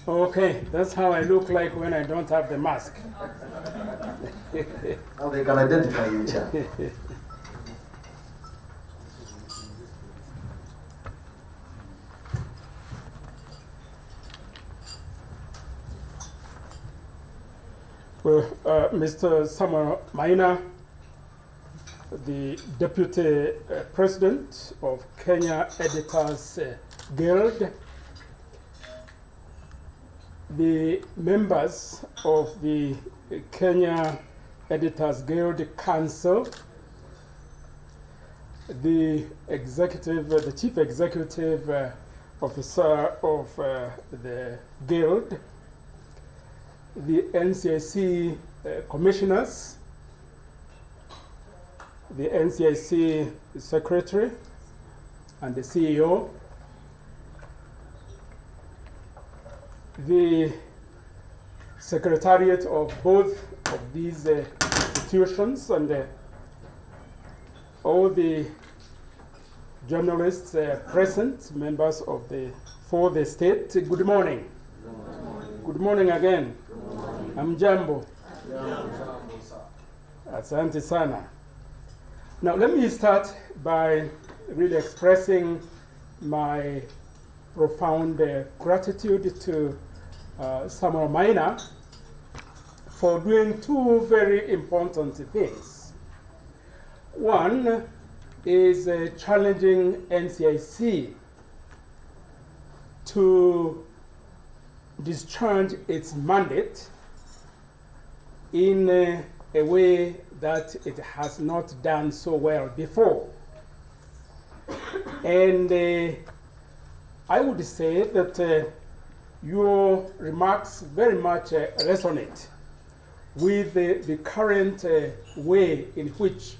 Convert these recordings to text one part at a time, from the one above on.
Okay, that's how I look like when I don't have the mask. Now they can identify you, Chair. Well, Mr. Samuel Maina, the Deputy President of Kenya Editors Guild, the members of the Kenya Editors Guild Council, the Chief Executive Officer of the Guild, the NCIC commissioners, the NCIC secretary and the CEO, the secretariat of both of these institutions, and all the journalists present, members of for the state. Good morning. Good morning again. Amjambo. Asante sana. Now let me start by really expressing my profound gratitude to Samuel Maina for doing two very important things. One is challenging NCIC to discharge its mandate in a way that it has not done so well before. And I would say that your remarks very much resonate with the current way in which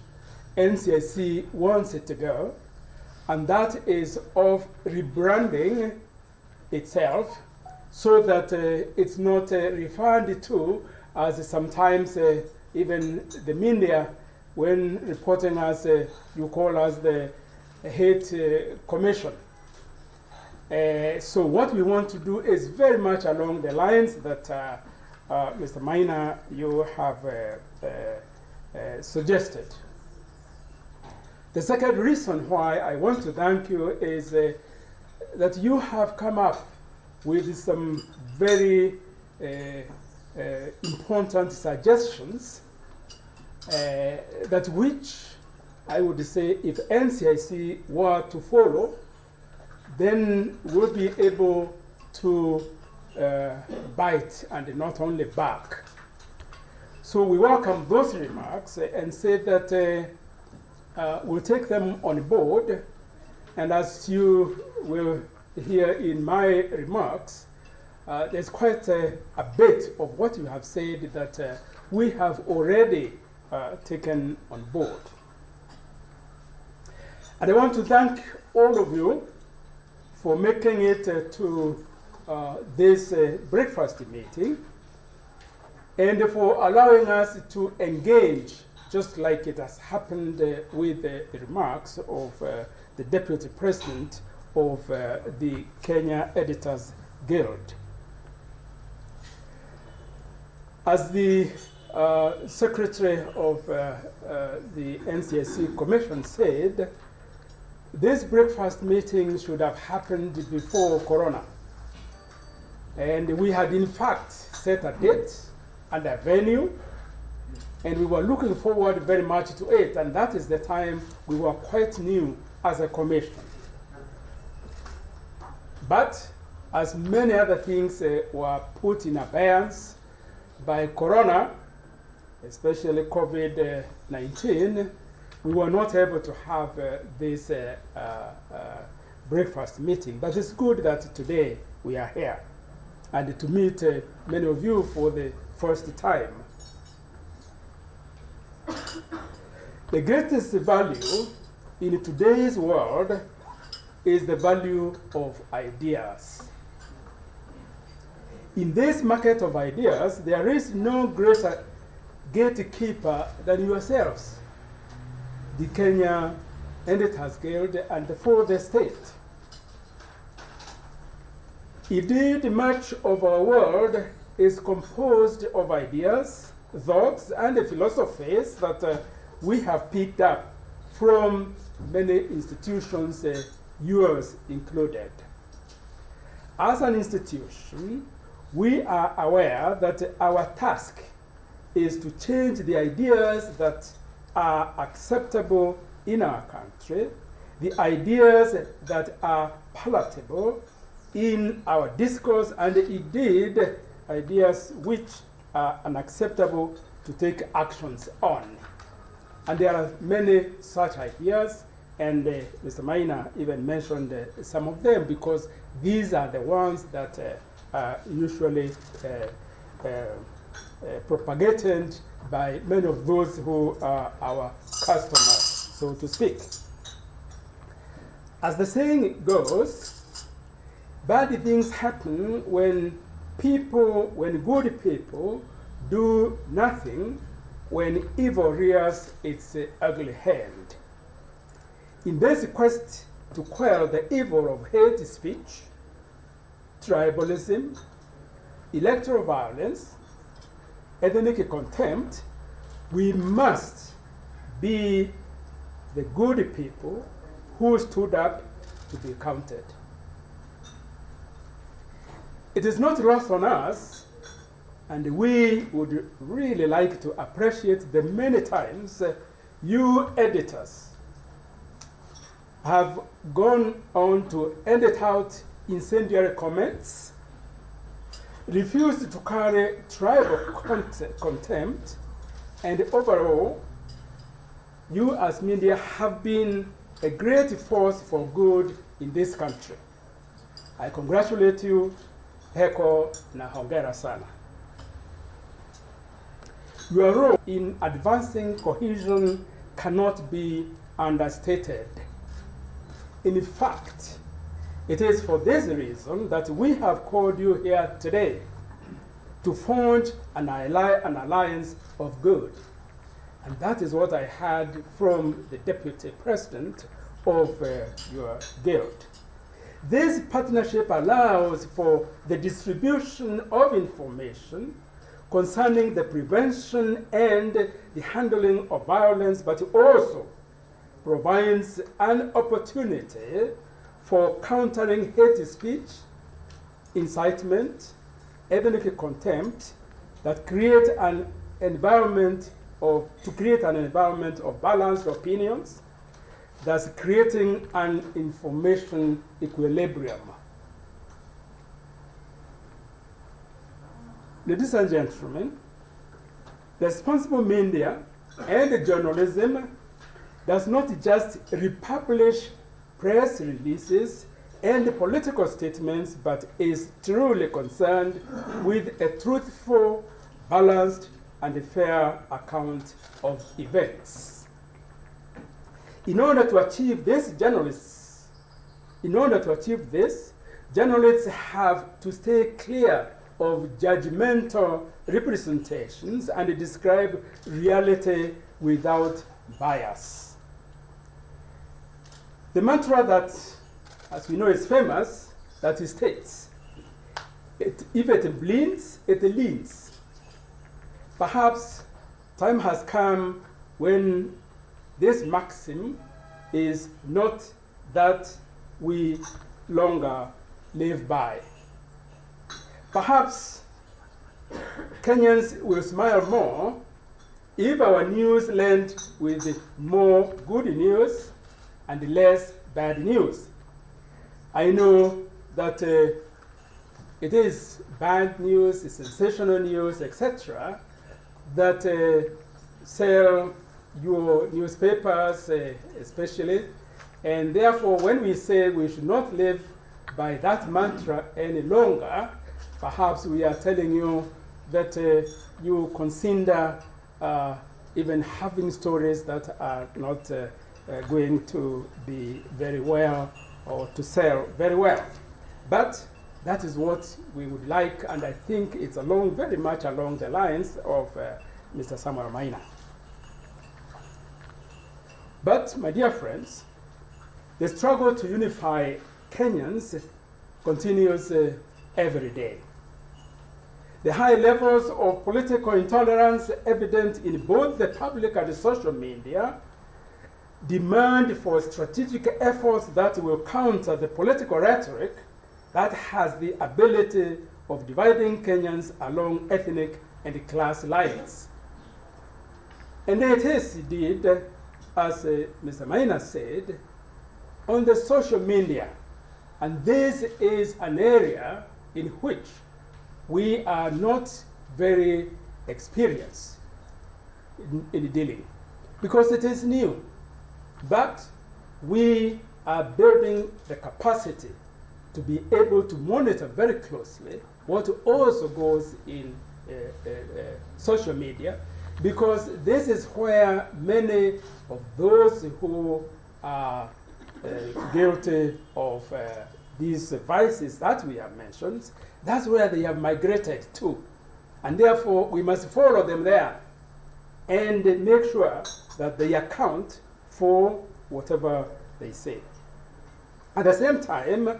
NCIC wants it to go, and that is of rebranding itself so that it's not referred to as sometimes even the media, when reporting us, you call us the hate commission. So what we want to do is very much along the lines that Mr. Maina, you have suggested. The second reason why I want to thank you is that you have come up with some very important suggestions that which I would say if NCIC were to follow, then we'll be able to bite and not only bark. So we welcome those remarks and say that we'll take them on board, and as you will hear in my remarks, there's quite a bit of what you have said that we have already taken on board. And I want to thank all of you for making it to this breakfast meeting and for allowing us to engage, just like it has happened with the remarks of the Deputy President of the Kenya Editors Guild. As the Secretary of the NCIC Commission said, this breakfast meeting should have happened before Corona. And we had in fact set a date and a venue, and we were looking forward very much to it, and that is the time we were quite new as a commission. But as many other things were put in abeyance by Corona, especially COVID-19, we were not able to have this breakfast meeting. But it's good that today we are here and to meet many of you for the first time. The greatest value in today's world is the value of ideas. In this market of ideas, there is no greater gatekeeper than yourselves, the Kenya Editors Guild, and for the state. Indeed, much of our world is composed of ideas, thoughts, and philosophies that we have picked up from many institutions, yours included. As an institution, we are aware that our task is to change the ideas that are acceptable in our country, the ideas that are palatable in our discourse, and indeed ideas which are unacceptable to take actions on. And there are many such ideas, and Mr. Maina even mentioned some of them, because these are the ones that are usually propagated by many of those who are our customers, so to speak. As the saying goes, bad things happen when good people do nothing, when evil rears its ugly hand. In this quest to quell the evil of hate speech, tribalism, electoral violence, ethnic contempt, we must be the good people who stood up to be counted. It is not lost on us, and we would really like to appreciate the many times you editors have gone on to edit out incendiary comments, refused to carry tribal contempt, and overall, you as media have been a great force for good in this country. I congratulate you, heko na hongera sana. Your role in advancing cohesion cannot be understated. In fact, it is for this reason that we have called you here today to forge an alliance of good. And that is what I heard from the Deputy President of your guild. This partnership allows for the distribution of information concerning the prevention and the handling of violence, but also provides an opportunity for countering hate speech, incitement, ethnic contempt that create an environment of balanced opinions, thus creating an information equilibrium. Ladies and gentlemen, responsible media and journalism does not just republish press releases and political statements, but is truly concerned with a truthful, balanced, and fair account of events. In order to achieve this, journalists have to stay clear of judgmental representations and describe reality without bias. The mantra that, as we know, is famous, that states, if it bleeds, it leads. Perhaps time has come when this maxim is not that we longer live by. Perhaps Kenyans will smile more if our news led with more good news and less bad news. I know that it is bad news, sensational news, etc., that sell your newspapers especially, and therefore when we say we should not live by that mantra any longer, perhaps we are telling you that you consider even having stories that are not going to be very well or to sell very well. But that is what we would like, and I think it's very much along the lines of Mr. Samuel Maina. But, my dear friends, the struggle to unify Kenyans continues every day. The high levels of political intolerance evident in both the public and the social media demand for strategic efforts that will counter the political rhetoric that has the ability of dividing Kenyans along ethnic and class lines. And it is indeed, as Mr. Maina said, on the social media. And this is an area in which we are not very experienced in dealing, because it is new. But we are building the capacity to be able to monitor very closely what also goes in social media, because this is where many of those who are guilty of these vices that we have mentioned, that's where they have migrated to. And therefore, we must follow them there and make sure that they account for whatever they say. At the same time,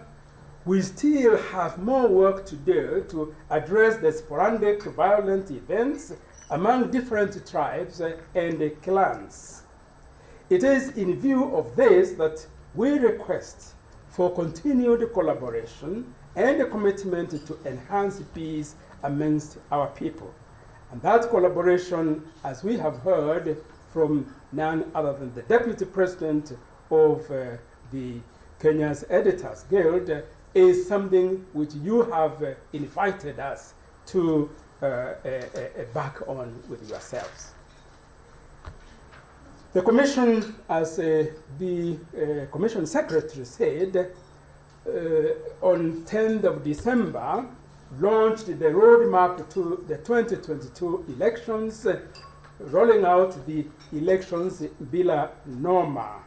we still have more work to do to address the sporadic violent events among different tribes and clans. It is in view of this that we request for continued collaboration and a commitment to enhance peace amongst our people. And that collaboration, as we have heard from none other than the Deputy President of the Kenya's Editors Guild, is something which you have invited us to back on with yourselves. The Commission, as the Commission Secretary said, on 10th of December, launched the roadmap to the 2022 elections, rolling out the Elections Bila Norma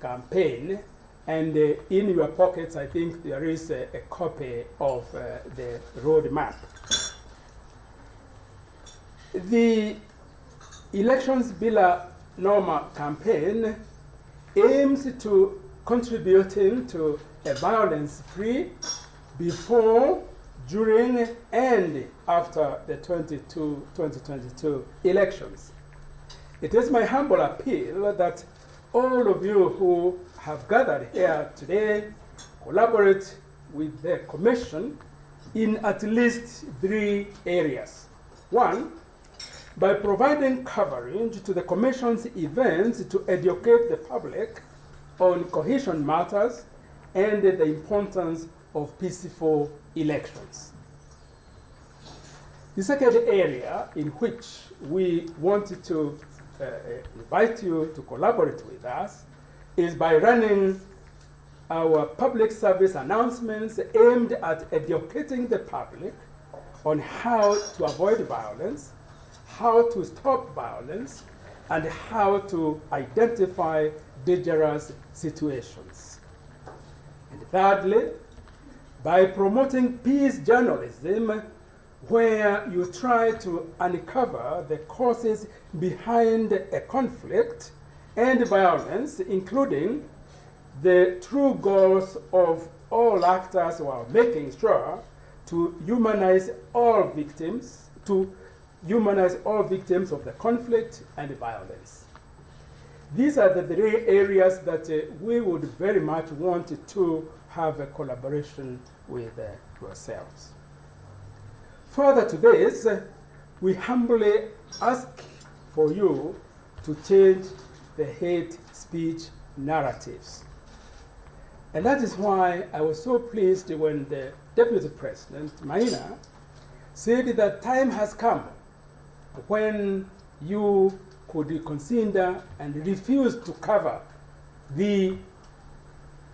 campaign. And in your pockets, I think there is a copy of the roadmap. The Elections Bila Norma campaign aims to contributing to a violence-free before, during, and after the 2022 elections. It is my humble appeal that all of you who have gathered here today collaborate with the Commission in at least 3 areas. 1, by providing coverage to the Commission's events to educate the public on cohesion matters and the importance of peaceful elections. The second area in which we wanted to invite you to collaborate with us is by running our public service announcements aimed at educating the public on how to avoid violence, how to stop violence, and how to identify dangerous situations. And thirdly, by promoting peace journalism, where you try to uncover the causes behind a conflict and violence, including the true goals of all actors while making sure to humanize all victims, of the conflict and violence. These are the 3 areas that we would very much want to have a collaboration with yourselves. Further to this, we humbly ask for you to change the hate speech narratives. And that is why I was so pleased when the Deputy President, Maina, said that time has come when you could consider and refuse to cover the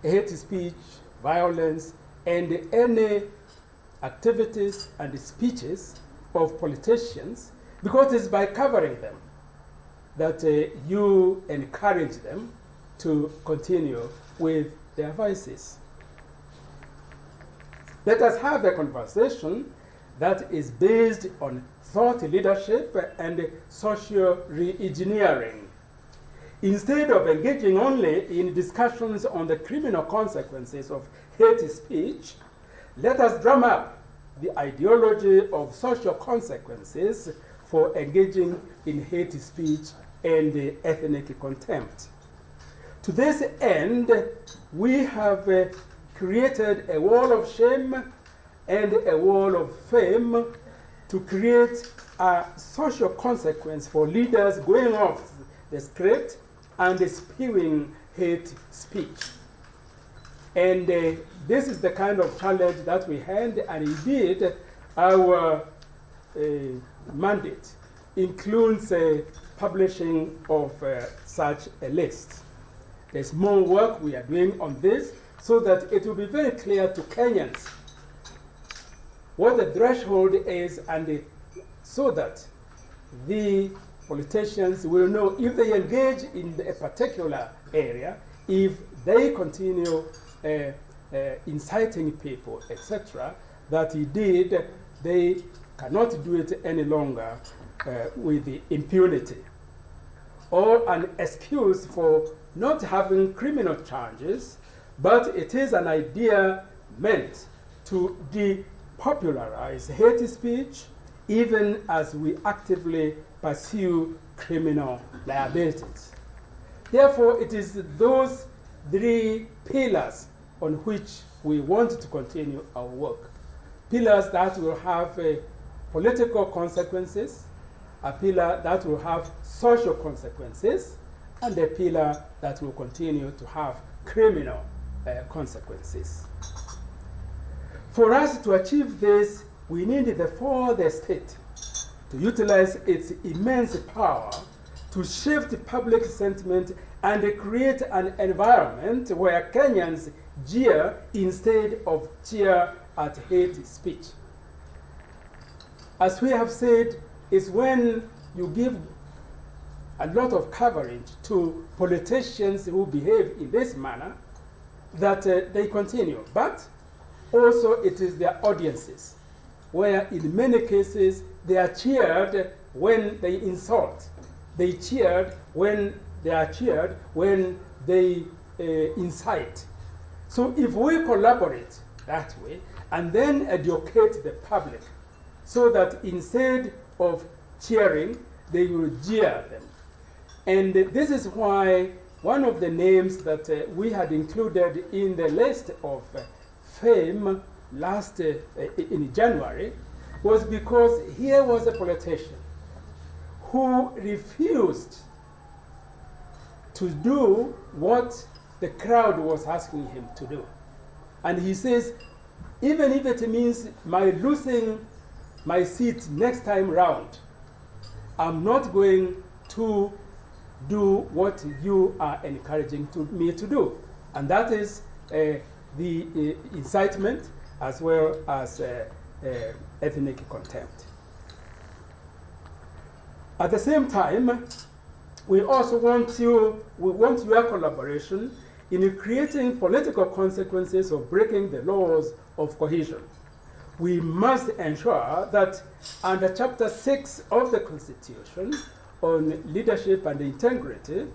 hate speech, violence, and any activities and speeches of politicians, because it's by covering them that you encourage them to continue with their vices. Let us have a conversation that is based on thought leadership and social re-engineering. Instead of engaging only in discussions on the criminal consequences of hate speech, let us drum up the ideology of social consequences for engaging in hate speech and ethnic contempt. To this end, we have created a wall of shame and a wall of fame to create a social consequence for leaders going off the script and spewing hate speech. And this is the kind of challenge that we had, and indeed our mandate includes publishing of such a list. There's more work we are doing on this so that it will be very clear to Kenyans what the threshold is, and so that the politicians will know if they engage in a particular area, if they continue inciting people, etc., that indeed they cannot do it any longer with the impunity, or an excuse for not having criminal charges, but it is an idea meant to depopularize hate speech, even as we actively pursue criminal liabilities. Therefore, it is those three pillars on which we want to continue our work. Pillars that will have political consequences, a pillar that will have social consequences, and a pillar that will continue to have criminal consequences. For us to achieve this, we need therefore the state to utilize its immense power to shift public sentiment and create an environment where Kenyans jeer instead of cheer at hate speech. As we have said, it's when you give a lot of coverage to politicians who behave in this manner that they continue. But also it is their audiences, where in many cases they are cheered when they insult. They cheered when they are cheered when they incite. So if we collaborate that way and then educate the public so that instead of cheering, they will jeer them. And this is why one of the names that we had included in the list of fame last in January was because here was a politician who refused to do what the crowd was asking him to do. And he says, even if it means my losing my seat next time round, I'm not going to do what you are encouraging me to do. And that is the incitement as well as ethnic contempt. At the same time, we also want your collaboration in creating political consequences of breaking the laws of cohesion. We must ensure that under Chapter 6 of the Constitution on leadership and integrity,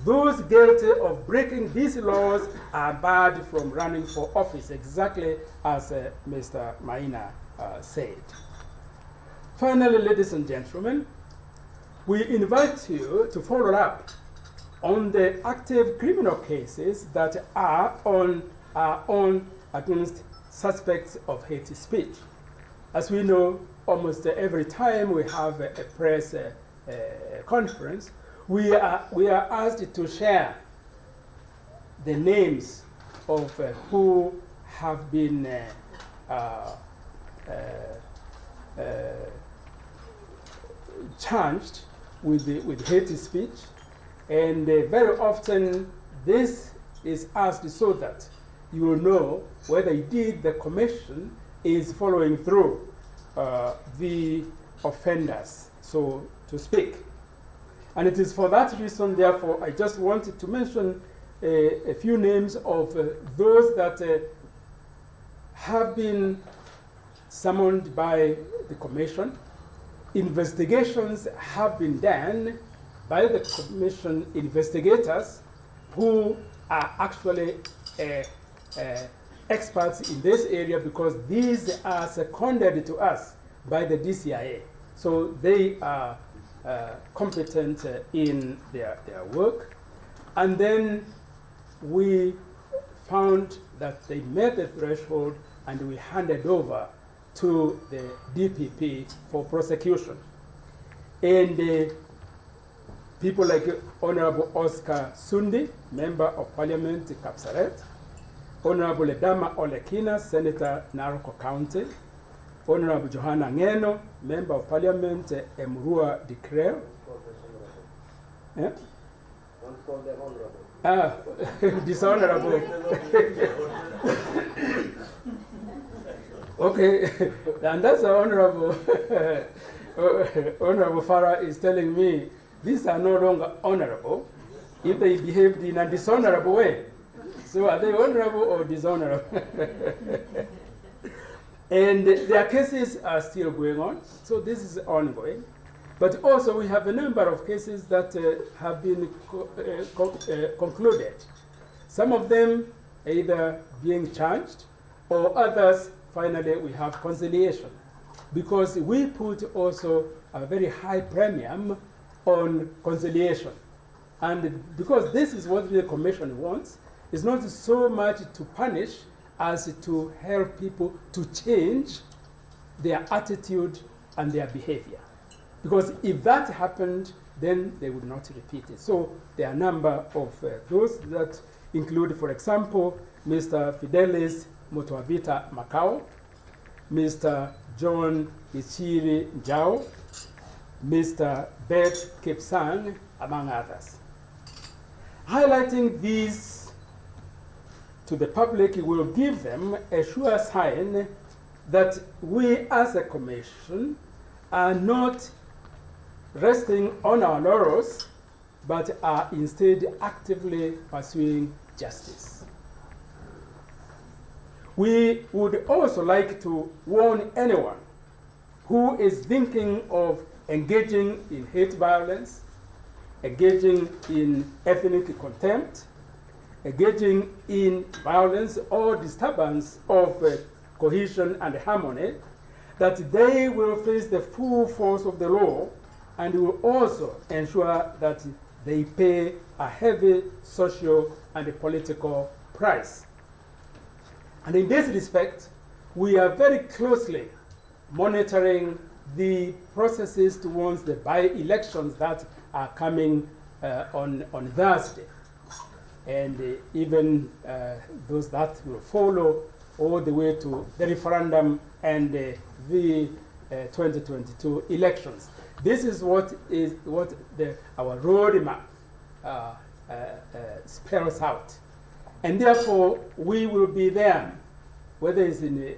those guilty of breaking these laws are barred from running for office, exactly as Mr. Maina said. Finally, ladies and gentlemen, we invite you to follow up on the active criminal cases that are on against suspects of hate speech. As we know, almost every time we have a press conference, we are asked to share the names of who have been charged with hate speech, and very often this is asked so that you will know whether indeed the commission is following through the offenders, so to speak. And it is for that reason, therefore, I just wanted to mention a few names of those that have been summoned by the commission. Investigations have been done by the commission investigators who are actually experts in this area because these are seconded to us by the DCIA. So they are competent in their work. And then we found that they met the threshold and we handed over to the DPP for prosecution. And people like Honorable Oscar Sundi, Member of Parliament, Kapsaret, Honorable Edama Olekina, Senator, Naroko County, Honorable Johanna Ngeno, Member of Parliament, Emurua Decree. Yeah? Don't call them honorable. Dishonorable. Okay, and that's the Honorable Honorable Farah is telling me these are no longer honorable if they behaved in a dishonorable way. So are they honorable or dishonorable? And their cases are still going on, so this is ongoing. But also we have a number of cases that have been concluded. Some of them either being charged or others, finally, we have conciliation. Because we put also a very high premium on conciliation. And because this is what the Commission wants, it's not so much to punish as to help people to change their attitude and their behavior. Because if that happened, then they would not repeat it. So there are a number of those that include, for example, Mr. Fidelis Motoavita Macau, Mr. John Ichiri Njao, Mr. Beth Kipsang, among others. Highlighting these to the public will give them a sure sign that we as a Commission are not resting on our laurels, but are instead actively pursuing justice. We would also like to warn anyone who is thinking of engaging in hate violence, engaging in ethnic contempt, engaging in violence or disturbance of cohesion and harmony, that they will face the full force of the law and will also ensure that they pay a heavy social and political price. And in this respect, we are very closely monitoring the processes towards the by-elections that are coming on Thursday. And even those that will follow all the way to the referendum and the 2022 elections. This is what our roadmap spells out. And therefore, we will be there, whether it's in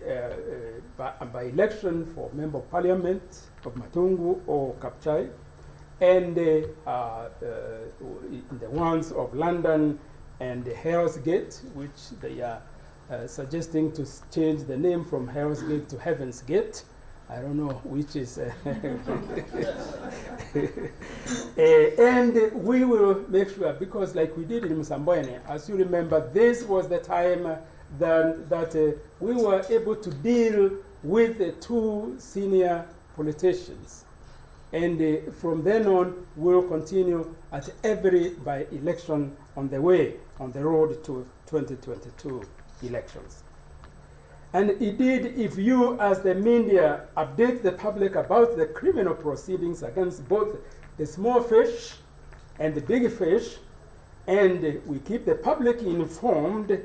by election for Member of Parliament of Matungu or Kapchai, and in the ones of London and Hell's Gate, which they are suggesting to change the name from Hell's Gate to Heaven's Gate. I don't know which is. And we will make sure, because like we did in Msambweni, as you remember, this was the time that we were able to deal with the two senior politicians. And from then on, we'll continue at every by-election on the way, on the road to 2022 elections. And indeed, if you as the media update the public about the criminal proceedings against both the small fish and the big fish, and we keep the public informed,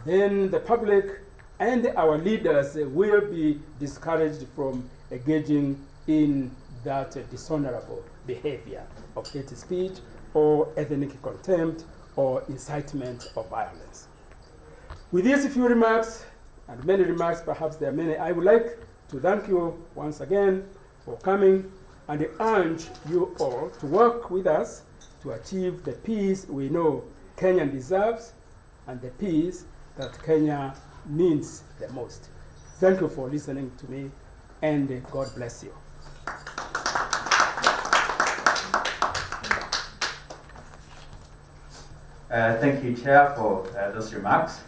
then the public and our leaders will be discouraged from engaging in that dishonorable behavior of hate speech or ethnic contempt or incitement of violence. With these few remarks, and many remarks, perhaps there are many, I would like to thank you once again for coming and urge you all to work with us to achieve the peace we know Kenya deserves and the peace that Kenya needs the most. Thank you for listening to me, and God bless you. Thank you, Chair, for those remarks.